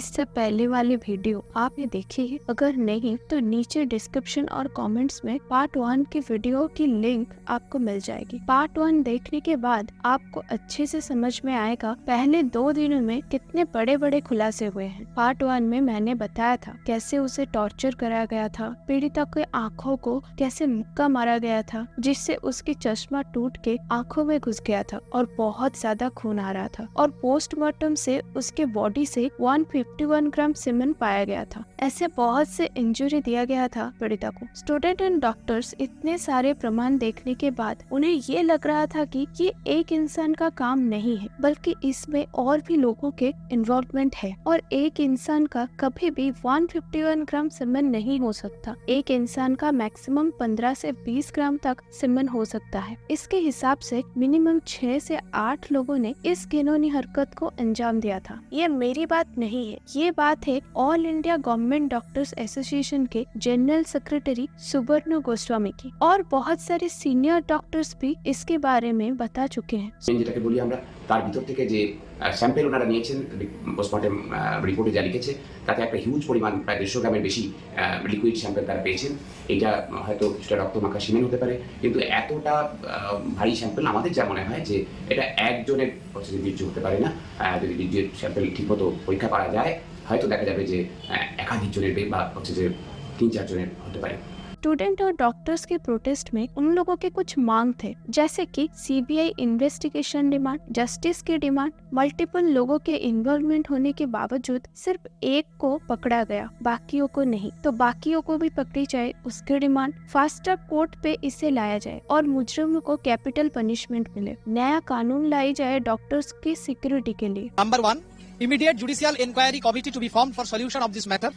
इससे पहले वाली वीडियो आपने देखी है? अगर नहीं तो नीचे डिस्क्रिप्शन और कमेंट्स में पार्ट 1 की वीडियो की लिंक आपको मिल जाएगी। पार्ट 1 देखने के बाद आपको अच्छे से समझ में आएगा पहले 2 दिनों में कितने बड़े बड़े खुलासे हुए हैं। पार्ट 1 में मैंने बताया था कैसे उसे टॉर्चर कराया गया था, पीड़िता के आँखों को कैसे मुक्का मारा गया था जिससे उसकी चश्मा टूट के आँखों में घुस गया था और बहुत ज्यादा खून आ रहा था, और पोस्टमार्टम से उसके बॉडी से 151 ग्राम सीमेंट पाया गया था। ऐसे बहुत से इंजरी दिया गया था पीड़िता को। स्टूडेंट एंड डॉक्टर्स इतने सारे प्रमाण देखने के बाद उन्हें ये लग रहा था कि ये एक इंसान का काम नहीं है, बल्कि इसमें और भी लोगों के इन्वॉल्वमेंट है, और एक इंसान का कभी भी 151 ग्राम सीमेंट नहीं हो सकता। एक इंसान का मैक्सिमम 15 से 20 ग्राम तक सीमेंट हो सकता है। इसके हिसाब से मिनिमम 6 से 8 लोगों ने इस घिनौनी हरकत को अंजाम दिया था। ये मेरी बात नहीं है, ये बात है all India government doctors association के जनरल सेक्रेटरी सुबर्णु गोस्वामी की, और बहुत सारे सीनियर डॉक्टर्स भी इसके बारे में बता चुके हैं। যেটাকে বলি আমরা তার ভিতর থেকে যে স্যাম্পল ওনারা নিয়েছেন পোস্টমর্টেম রিপোর্টে যা লিখেছে তাতে একটা হিউজ পরিমাণ প্রায় 150 গ্রামের বেশি লিকুইড স্যাম্পল তারা পেয়েছেন। এটা হয়তো কিছুটা রক্তমাখা সিমেন্ট হতে পারে, কিন্তু এতটা ভারী স্যাম্পল আমাদের যা মনে হয় যে এটা একজনের বীর্য হতে পারে না। যদি বীর্যের স্যাম্পল ঠিকমতো পরীক্ষা করা যায় হয়তো দেখা যাবে যে একাধিক জনের বা হচ্ছে যে 3-4 জনের হতে পারে। स्टूडेंट और डॉक्टर्स के प्रोटेस्ट में उन लोगों के कुछ मांग थे, जैसे कि सीबीआई इन्वेस्टिगेशन डिमांड, जस्टिस की डिमांड। मल्टीपल लोगों के इन्वॉल्वमेंट होने के बावजूद सिर्फ एक को पकड़ा गया, बाकियों को नहीं, तो बाकियों को भी पकड़ी जाए उसकी डिमांड। फास्ट ट्रैक कोर्ट पे इसे लाया जाए और मुजरिमों को कैपिटल पनिशमेंट मिले। नया कानून लाई जाए डॉक्टर्स की सिक्योरिटी के लिए। Number 1, immediate judicial inquiry committee to be formed for solution of this matter.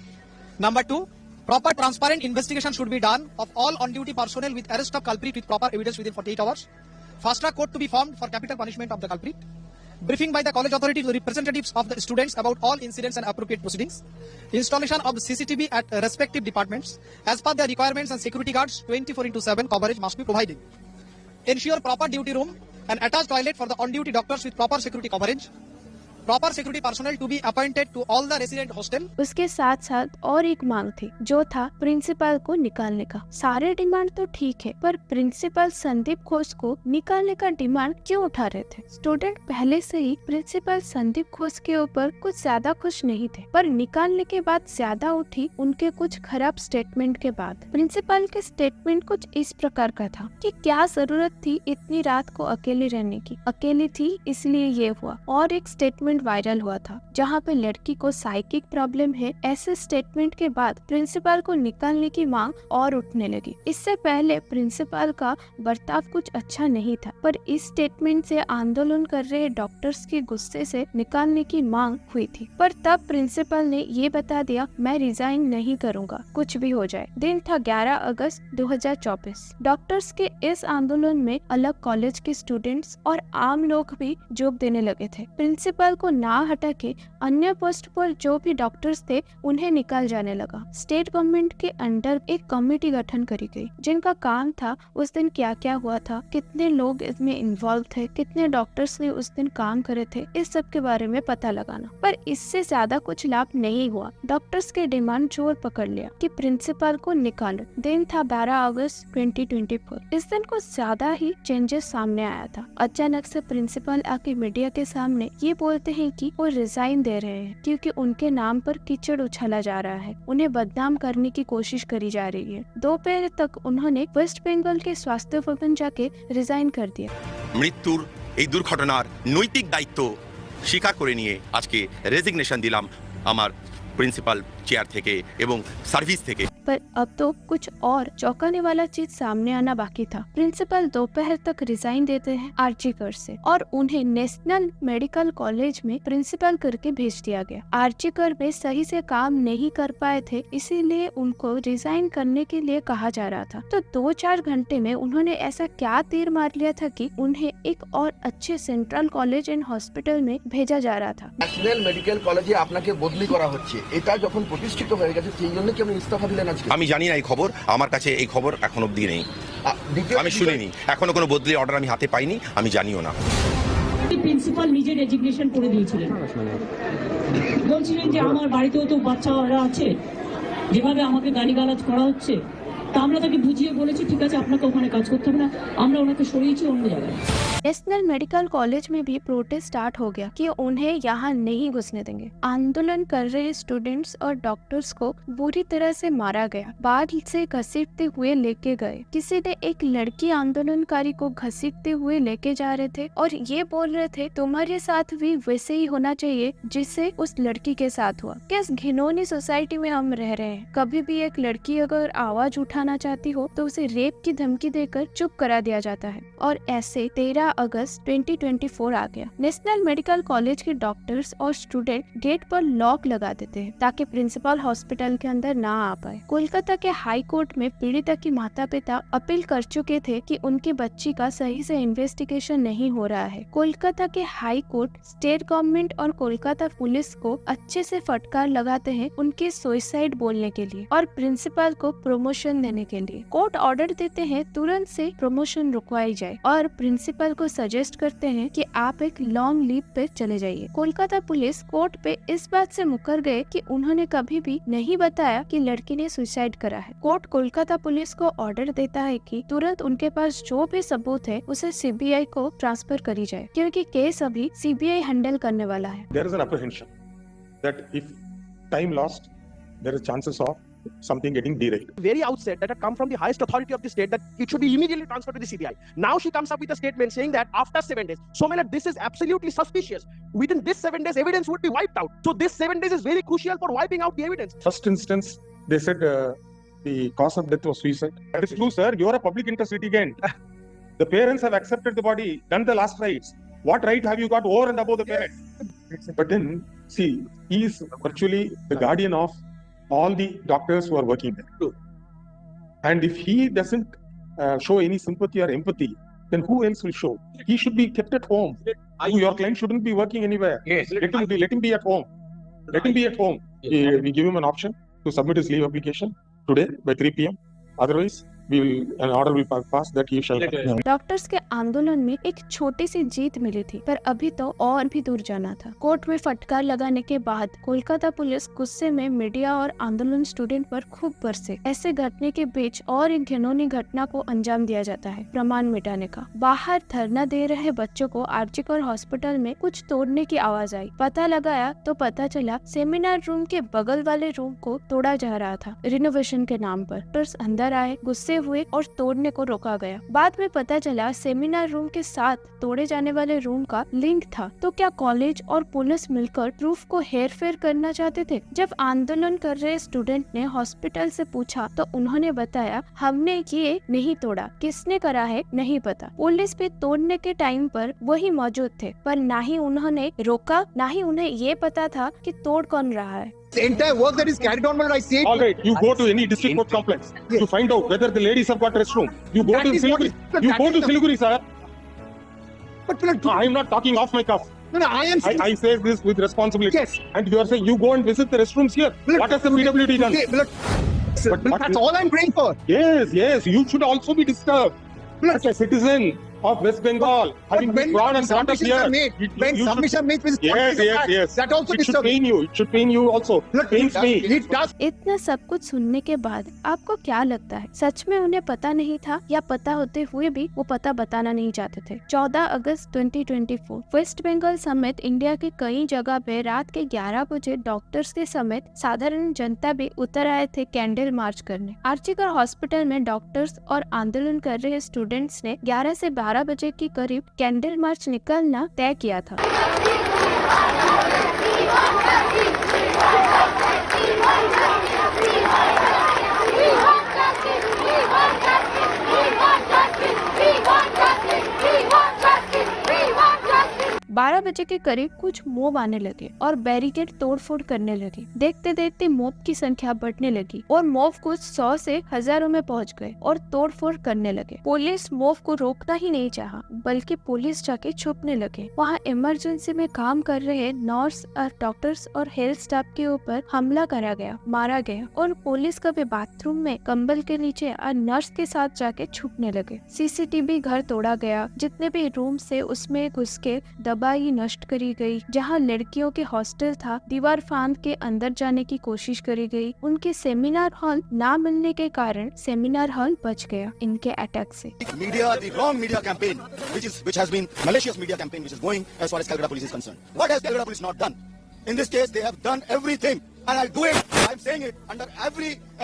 Number 2, proper transparent investigation should be done of all on-duty personnel with arrest of culprit with proper evidence within 48 hours. Fast track court to be formed for capital punishment of the culprit. Briefing by the college authority to the representatives of the students about all incidents and appropriate proceedings. Installation of CCTV at respective departments. As per the requirements, and security guards 24/7 coverage must be provided. Ensure proper duty room and attached toilet for the on-duty doctors with proper security coverage. Proper security personnel to be appointed to all the resident hostel. उसके साथ साथ और एक मांग थी जो था principal को निकालने का। सारे डिमांड तो ठीक है, पर प्रिंसिपल संदीप घोष को निकालने का डिमांड क्यों उठा रहे थे? स्टूडेंट पहले से ही प्रिंसिपल संदीप घोष के ऊपर कुछ ज्यादा खुश नहीं थे, पर निकालने के बाद ज्यादा उठी उनके कुछ खराब स्टेटमेंट के बाद। प्रिंसिपल के स्टेटमेंट कुछ इस प्रकार का था कि क्या जरूरत थी इतनी रात को अकेले रहने की, अकेली थी इसलिए ये हुआ। और एक स्टेटमेंट वायरल हुआ था जहाँ पे लड़की को साइकिक प्रॉब्लम है। ऐसे स्टेटमेंट के बाद प्रिंसिपल को निकालने की मांग और उठने लगी। इससे पहले प्रिंसिपल का बर्ताव कुछ अच्छा नहीं था, पर इस स्टेटमेंट से आंदोलन कर रहे डॉक्टर्स के गुस्से से निकालने की मांग हुई थी। पर तब प्रिंसिपल ने ये बता दिया, मैं रिजाइन नहीं करूंगा, कुछ भी हो जाए। दिन था 11 अगस्त 2024। डॉक्टर्स के इस आंदोलन में अलग कॉलेज के स्टूडेंट्स और आम लोग भी जोग देने लगे थे। प्रिंसिपल को ना हटा के अन्य पोस्ट पर जो भी डॉक्टर्स थे उन्हें निकाल जाने लगा। स्टेट गवर्नमेंट के अंडर एक कमेटी गठन करी गई जिनका काम था उस दिन क्या क्या हुआ था, कितने लोग इसमें इन्वॉल्व थे, कितने डॉक्टर्स ने उस दिन काम करे थे, इस सब के बारे में पता लगाना। पर इससे ज्यादा कुछ लाभ नहीं हुआ। डॉक्टर्स के डिमांड जोर पकड़ लिया कि प्रिंसिपल को निकालो। दिन था 12 अगस्त 2024। इस दिन कुछ ज्यादा ही चेंजेस सामने आया था। अचानक से प्रिंसिपल आके मीडिया के सामने ये बोलते हैं कि वो रिजाइन दे रहे हैं क्योंकि उनके नाम पर कीचड़ उछाला जा रहा है, उन्हें बदनाम करने की कोशिश करी जा रही है। दोपहर तक उन्होंने वेस्ट बंगाल के स्वास्थ्य भवन जाके रिजाइन कर दिया। मृत्युर এই দুর্ঘটনার নৈতিক দায়িত্ব স্বীকার করে নিয়ে আজকে রেজিগনেশন দিলাম আমার প্রিন্সিপাল চেয়ার থেকে এবং সার্ভিস থেকে। पर अब तो कुछ और चौंकाने वाला चीज सामने आना बाकी था। प्रिंसिपल दोपहर तक रिजाइन देते हैं आरजीकर से, और उन्हें नेशनल मेडिकल कॉलेज में प्रिंसिपल करके भेज दिया गया। आरजीकर में सही से काम नहीं कर पाए थे, इसीलिए उनको रिजाइन करने के लिए कहा जा रहा था। तो 2-4 घंटे में उन्होंने ऐसा क्या तीर मार लिया था कि उन्हें एक और अच्छे सेंट्रल कॉलेज एंड हॉस्पिटल में भेजा जा रहा था। नेशनल मेडिकल कॉलेजे আপনাকে বদলি করা হচ্ছে, এটা যখন প্রতিষ্ঠিত হয়ে গেছে সেই জন্য কি আপনি ইস্তফা দিলেন? আমি জানি না এই খবর, আমার কাছে এই খবর এখন অবধি নেই, আমি শুনিনি, এখনো কোনো বদলি অর্ডার আমি হাতে পাইনি, আমি জানিও না। প্রিন্সিপাল নিজে রেজিগনেশন করে দিয়েছিলেন, বলছিলেন যে আমার বাড়িতেও তো বাচ্চারা আছে, যেভাবে আমাকে গালিগালাজ করা হচ্ছে, তা আমরা তাকে বুঝিয়ে বলেছি ঠিক আছে আপনাকে ওখানে কাজ করতে হবে না, আমরা ওনাকে সরিয়েছি অন্য জায়গায়। नेशनल मेडिकल कॉलेज में भी प्रोटेस्ट स्टार्ट हो गया कि उन्हें यहाँ नहीं घुसने देंगे। आंदोलन कर रहे स्टूडेंट्स और डॉक्टर्स को बुरी तरह से मारा गया, बाढ़ से घसीटते हुए लेके गए। किसी ने एक लड़की आंदोलनकारी को घसीटते हुए लेके जा रहे थे और ये बोल रहे थे तुम्हारे साथ भी वैसे ही होना चाहिए जिससे उस लड़की के साथ हुआ। किस घिनौनी सोसाइटी में हम रह रहे हैं। कभी भी एक लड़की अगर आवाज उठाना चाहती हो तो उसे रेप की धमकी देकर चुप करा दिया जाता है। और ऐसे 13 अगस्त 2024 आ गया। नेशनल मेडिकल कॉलेज के डॉक्टर्स और स्टूडेंट गेट पर लॉक लगा देते हैं ताकि प्रिंसिपल हॉस्पिटल के अंदर ना आ पाए। कोलकाता के हाई कोर्ट में पीड़िता की माता पिता अपील कर चुके थे कि उनकी बच्ची का सही से इन्वेस्टिगेशन नहीं हो रहा है। कोलकाता के हाई कोर्ट स्टेट गवर्नमेंट और कोलकाता पुलिस को अच्छे से फटकार लगाते हैं उनके सुसाइड बोलने के लिए और प्रिंसिपल को प्रमोशन देने के लिए। कोर्ट ऑर्डर देते हैं तुरंत से प्रमोशन रुकवाई जाए और प्रिंसिपल को सजेस्ट करते हैं कि आप एक लॉन्ग लीव पे चले जाइए। कोलकाता पुलिस कोर्ट पे इस बात से मुकर गए कि उन्होंने कभी भी नहीं बताया कि लड़की ने सुसाइड करा है। कोर्ट कोलकाता पुलिस को ऑर्डर देता है कि तुरंत उनके पास जो भी सबूत है उसे सीबीआई को ट्रांसफर करी जाए क्योंकि केस अभी सीबीआई हैंडल करने वाला है। There is an apprehension that if time lost, there is chances of something getting derailed. very outset that had come from the highest authority of the state that it should be immediately transferred to the CBI. Now she comes up with a statement saying that after 7 days. So, Mela, this is absolutely suspicious. Within this 7 days, evidence would be wiped out. So, this 7 days is very crucial for wiping out the evidence. First instance, they said the cause of death was suicide. That is true, sir. You are a public interest litigant. The parents have accepted the body, done the last rites. What right have you got over and above the parents? But then, see, he is virtually the guardian of all the doctors who are working there. True. And if he doesn't show any sympathy or empathy, then who else will show? He should be kept at home. Your client shouldn't be working anywhere. Yes. Let him be at home. Let him be at home. We give him an option to submit his leave application today by 3 p.m. Otherwise, an order will pass that he shall. Doctors के आंदोलन में एक छोटी सी जीत मिली थी पर अभी तो और भी दूर जाना था। कोर्ट में फटकार लगाने के बाद कोलकाता पुलिस गुस्से में मीडिया और आंदोलन स्टूडेंट पर खूब बरसे। ऐसे घटने के बीच और एक घिनौनी घटना को अंजाम दिया जाता है, प्रमाण मिटाने का। बाहर धरना दे रहे बच्चों को आरजीकर हॉस्पिटल में कुछ तोड़ने की आवाज आई। पता लगाया तो पता चला सेमिनार रूम के बगल वाले रूम को तोड़ा जा रहा था रिनोवेशन के नाम पर। डॉक्टर्स अंदर आए, गुस्से हुए और तोड़ने को रोका गया। बाद में पता चला सेमिनार रूम के साथ तोड़े जाने वाले रूम का लिंक था। तो क्या कॉलेज और पुलिस मिलकर प्रूफ को हेर फेर करना चाहते थे? जब आंदोलन कर रहे स्टूडेंट ने हॉस्पिटल से पूछा तो उन्होंने बताया हमने ये नहीं तोड़ा, किसने करा है नहीं पता। पुलिस भी तोड़ने के टाइम पर वही मौजूद थे पर ना ही उन्होंने रोका ना ही उन्हें ये पता था कि तोड़ कौन रहा है। The entire work that is carried on, I say. All right, you go to any district court complex to find out whether the ladies have got restroom. You go That to is what Siliguri. is- You that go is to the- Siliguri, sir. But I am not talking off my cuff. no, I am saying. I say this with responsibility. Yes. And you are saying you go and visit the restrooms here. What has the PWD done? Okay, but what that's is- all I'm praying for. Yes, you should also be disturbed. As a citizen of West Bengal, having But been born and brought up submissions here. are made, you- when you should- submissions are made with Yes. that also It should disturbs. pain you. It should pain you also. Look, Pains me. it does. इतना सब कुछ सुनने के बाद आपको क्या लगता है? सच में उन्हें पता नहीं था या पता होते हुए भी वो पता बताना नहीं चाहते थे? 14 अगस्त 2024 वेस्ट बंगाल समेत इंडिया की कई जगह पे रात के 11 बजे डॉक्टर्स के समेत साधारण जनता भी उतर आए थे कैंडल मार्च करने। आरजीकर हॉस्पिटल में डॉक्टर्स और आंदोलन कर रहे स्टूडेंट्स ने 11 से 12 बजे के करीब कैंडल मार्च निकालना तय किया था। 12 बजे के करीब कुछ मोब आने लगे और बैरिकेड तोड़फोड़ करने लगे। देखते देखते मोब की संख्या बढ़ने लगी और मोब कुछ 100 से हजारों में पहुंच गए और तोड़फोड़ करने लगे। पुलिस मोब को रोकना ही नहीं चाहा, बल्कि पुलिस जाके छुपने लगे। वहाँ इमरजेंसी में काम कर रहे नर्स और डॉक्टर्स और हेल्थ स्टाफ के ऊपर हमला करा गया, मारा गया और पुलिस कभी बाथरूम में कंबल के नीचे और नर्स के साथ जाके छुपने लगे। सीसीटीवी घर तोड़ा गया, जितने भी रूम से उसमें घुस के दवाई नष्ट करी गई। जहाँ लड़कियों के हॉस्टल था, दीवार फांद के अंदर जाने की कोशिश करी गई। उनके सेमिनार हॉल ना मिलने के कारण सेमिनार हॉल बच गया इनके अटैक से। Media, the wrong media campaign, which has been malicious media campaign, which is going as far as Calcutta Police is concerned. What has Calcutta Police not done? In this case, they have done everything, and I'll do it. I'm saying it under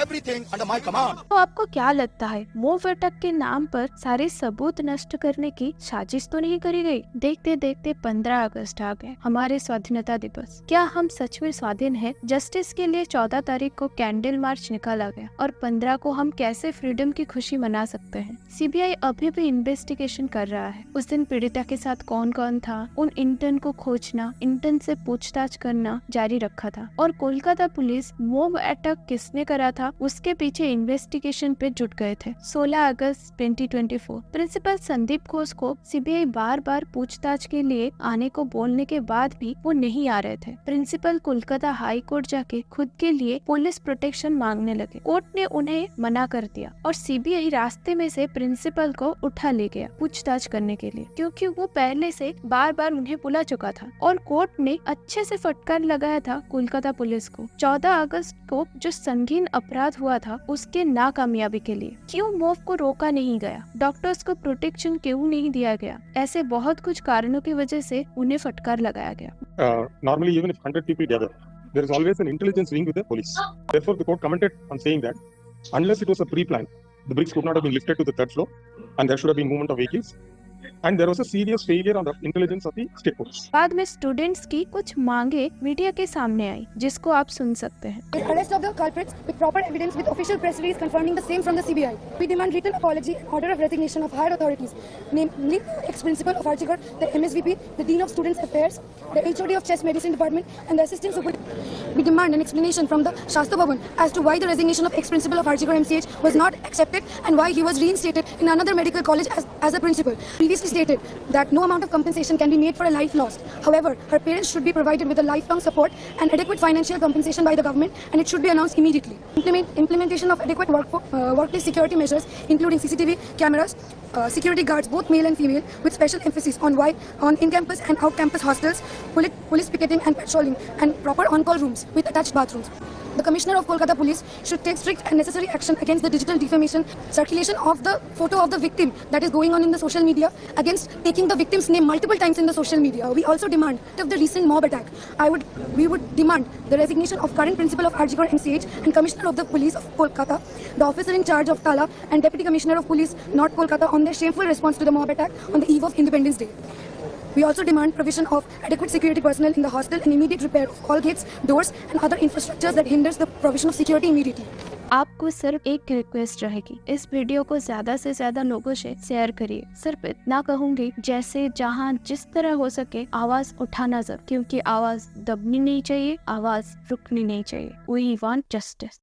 everything under my command. तो आपको क्या लगता है, mob attack के नाम पर सारे सबूत नष्ट करने की साजिश तो नहीं करी गई? देखते देखते 15 अगस्त आ गए, हमारे स्वाधीनता दिवस। क्या हम सच में स्वाधीन हैं? जस्टिस के लिए 14 तारीख को कैंडल मार्च निकाला गया और 15 को हम कैसे फ्रीडम की खुशी मना सकते हैं? सीबीआई अभी भी इन्वेस्टिगेशन कर रहा है। उस दिन पीड़िता के साथ कौन कौन था, उन इंटर्न को खोजना, इंटर्न से पूछताछ करना जारी रखा था और कोलकाता पुलिस मोब अटैक किसने करा था उसके पीछे इन्वेस्टिगेशन पे जुट गए थे। 16 अगस्त 2024 प्रिंसिपल संदीप घोष को सीबीआई बार बार पूछताछ के लिए आने को बोलने के बाद भी वो नहीं आ रहे थे। प्रिंसिपल कोलकाता हाई कोर्ट जाके खुद के लिए पुलिस प्रोटेक्शन मांगने लगे। कोर्ट ने उन्हें मना कर दिया और सीबीआई रास्ते में से प्रिंसिपल को उठा ले गया पूछताछ करने के लिए, क्योंकि वो पहले से बार बार उन्हें बुला चुका था और कोर्ट ने अच्छे से फटकार लगाया था कोलकाता पुलिस को। 14 अगस्त को जो संगीन अपराध हुआ था उसके नाकामयाबी के लिए क्यों मोब को रोका नहीं गया, डॉक्टर्स को प्रोटेक्शन क्यों नहीं दिया गया, ऐसे बहुत कुछ कारणों की वजह से उन्हें फटकार लगाया गया। Normally, even if 100 people gather, there is always an intelligence wing with the police. Therefore, the court commented on saying that unless it was a pre-plan, the bricks could not have been lifted to the third floor, and there should have been movement of vehicles. And there was a serious failure on the intelligence of the state police. बाद में students की कुछ मांगे media के सामने आई, जिसको आप सुन सकते हैं। The arrest of the culprits with proper evidence with official press release confirming the same from the CBI. We demand written apology and order of resignation of higher authorities, namely ex-principal of Archigod, the MSVP, the Dean of Students Affairs, the HOD of Chest Medicine Department, and the Assistant Superintendent. We demand an explanation from the Shastra Bhavan as to why the resignation of ex-principal of Archigod MCH was not accepted and why he was reinstated in another medical college as a principal. Previously stated that no amount of compensation can be made for a life lost. However, her parents should be provided with a lifelong support and adequate financial compensation by the government, and it should be announced immediately. Implementation of adequate workplace security measures, including CCTV cameras, security guards, both male and female, with special emphasis on in-campus and out-campus hostels, police picketing and patrolling, and proper on-call rooms with attached bathrooms. The Commissioner of Kolkata Police should take strict and necessary action against the digital defamation, circulation of the photo of the victim that is going on in the social media, against taking the victim's name multiple times in the social media. We also demand of the recent mob attack. We would demand the resignation of current principal of Archigod MCH and Commissioner of the Police of Kolkata, the officer in charge of Tala, and Deputy Commissioner of Police North Kolkata on their shameful response to the mob attack on the eve of Independence Day. We also demand provision of adequate security personnel in the hostel and immediate repair of all gates, doors and other infrastructures that hinders the provision of security immediately. आपको सिर्फ एक request रहेगी, इस video को ज्यादा से ज्यादा लोगों से शेयर करिए। सिर्फ इतना कहूंगी, जैसे जहां जिस तरह हो सके आवाज उठाना जरूर, क्योंकि आवाज दबनी नहीं चाहिए, आवाज रुकनी नहीं चाहिए। We want justice.